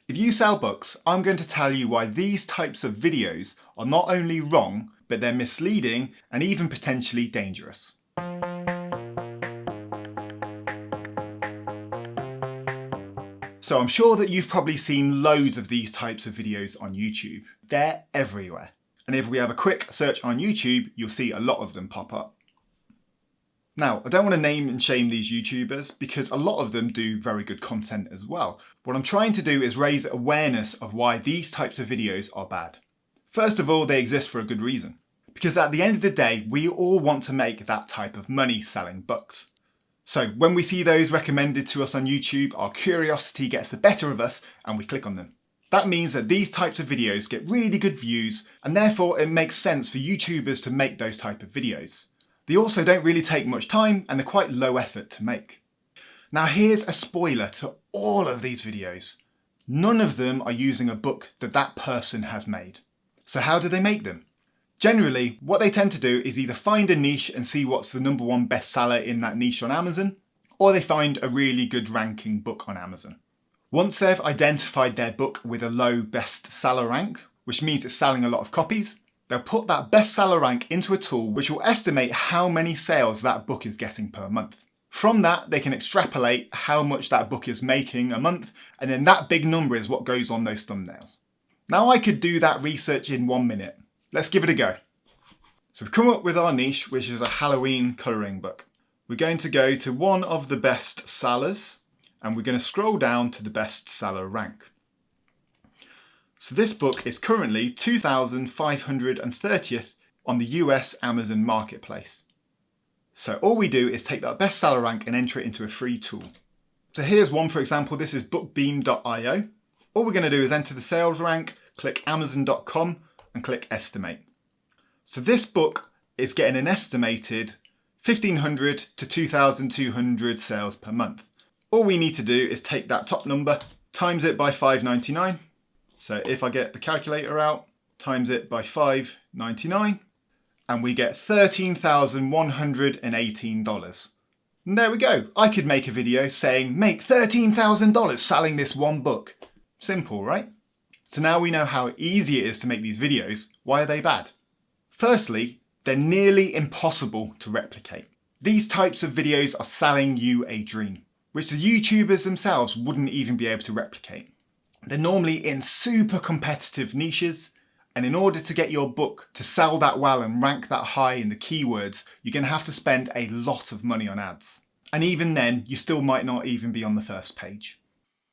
If you sell books, I'm going to tell you why these types of videos are not only wrong, but they're misleading and even potentially dangerous. So I'm sure that you've probably seen loads of these types of videos on YouTube. They're everywhere. And if we have a quick search on YouTube, you'll see a lot of them pop up. Now, I don't want to name and shame these YouTubers because a lot of them do very good content as well. What I'm trying to do is raise awareness of why these types of videos are bad. First of all, they exist for a good reason. Because at the end of the day, we all want to make that type of money selling books. So when we see those recommended to us on YouTube, our curiosity gets the better of us and we click on them. That means that these types of videos get really good views and therefore it makes sense for YouTubers to make those type of videos. They also don't really take much time and they're quite low effort to make. Now here's a spoiler to all of these videos. None of them are using a book that that person has made. So how do they make them? Generally, what they tend to do is either find a niche and see what's the #1 bestseller in that niche on Amazon, or they find a really good ranking book on Amazon. Once they've identified their book with a low bestseller rank, which means it's selling a lot of copies, they'll put that bestseller rank into a tool which will estimate how many sales that book is getting per month. From that, they can extrapolate how much that book is making a month, and then that big number is what goes on those thumbnails. Now I could do that research in 1 minute. Let's give it a go. So we've come up with our niche, which is a Halloween colouring book. We're going to go to one of the best sellers, and we're going to scroll down to the bestseller rank. So this book is currently 2,530th on the US Amazon marketplace. So all we do is take that bestseller rank and enter it into a free tool. So here's one, for example, this is bookbeam.io. All we're going to do is enter the sales rank, click amazon.com and click estimate. So this book is getting an estimated 1,500 to 2,200 sales per month. All we need to do is take that top number, times it by $5.99. So if I get the calculator out, times it by $5.99, and we get $13,118. And there we go. I could make a video saying, make $13,000 selling this one book. Simple, right? So now we know how easy it is to make these videos. Why are they bad? Firstly, they're nearly impossible to replicate. These types of videos are selling you a dream, which the YouTubers themselves wouldn't even be able to replicate. They're normally in super competitive niches, and in order to get your book to sell that well and rank that high in the keywords, you're going to have to spend a lot of money on ads. And even then, you still might not even be on the first page.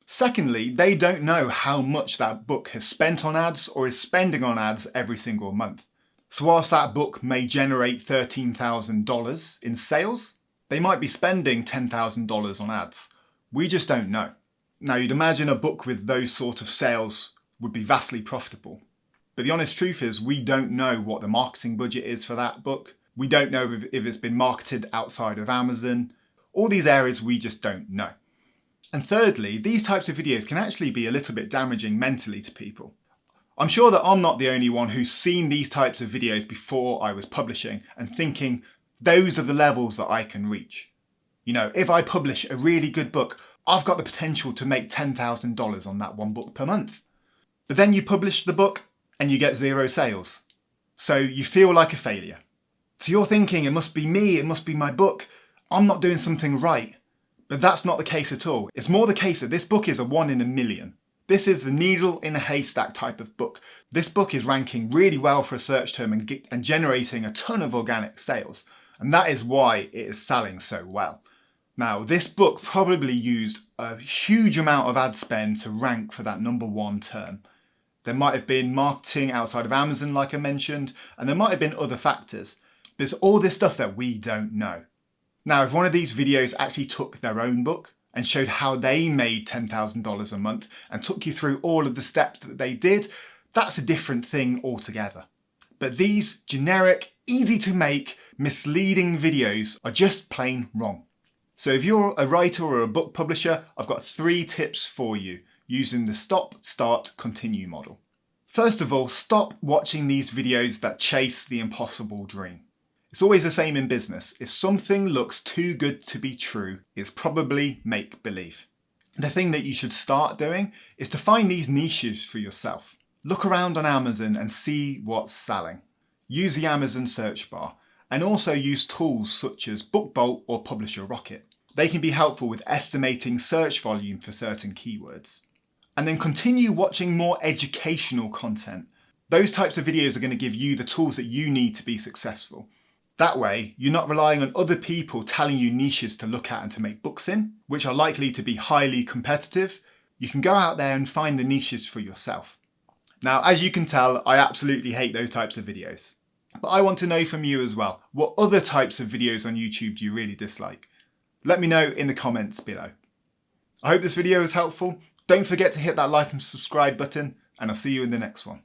Secondly, they don't know how much that book has spent on ads or is spending on ads every single month. So whilst that book may generate $13,000 in sales, they might be spending $10,000 on ads. We just don't know. Now you'd imagine a book with those sort of sales would be vastly profitable. But the honest truth is we don't know what the marketing budget is for that book. We don't know if it's been marketed outside of Amazon. All these areas we just don't know. And thirdly, these types of videos can actually be a little bit damaging mentally to people. I'm sure that I'm not the only one who's seen these types of videos before I was publishing and thinking, those are the levels that I can reach. You know, if I publish a really good book, I've got the potential to make $10,000 on that one book per month. But then you publish the book and you get 0 sales. So you feel like a failure. So you're thinking, it must be me, it must be my book. I'm not doing something right. But that's not the case at all. It's more the case that this book is a 1 in a million. This is the needle in a haystack type of book. This book is ranking really well for a search term and generating a ton of organic sales. And that is why it is selling so well. Now, this book probably used a huge amount of ad spend to rank for that #1 term. There might have been marketing outside of Amazon, like I mentioned, and there might have been other factors. There's all this stuff that we don't know. Now, if one of these videos actually took their own book and showed how they made $10,000 a month and took you through all of the steps that they did, that's a different thing altogether. But these generic, easy to make, misleading videos are just plain wrong. So if you're a writer or a book publisher, I've got 3 tips for you using the stop, start, continue model. First of all, stop watching these videos that chase the impossible dream. It's always the same in business. If something looks too good to be true, it's probably make-believe. The thing that you should start doing is to find these niches for yourself. Look around on Amazon and see what's selling. Use the Amazon search bar and also use tools such as BookBolt or Publisher Rocket. They can be helpful with estimating search volume for certain keywords. And then continue watching more educational content. Those types of videos are going to give you the tools that you need to be successful. That way, you're not relying on other people telling you niches to look at and to make books in, which are likely to be highly competitive. You can go out there and find the niches for yourself. Now, as you can tell, I absolutely hate those types of videos. But I want to know from you as well, what other types of videos on YouTube do you really dislike? Let me know in the comments below. I hope this video was helpful. Don't forget to hit that like and subscribe button, and I'll see you in the next one.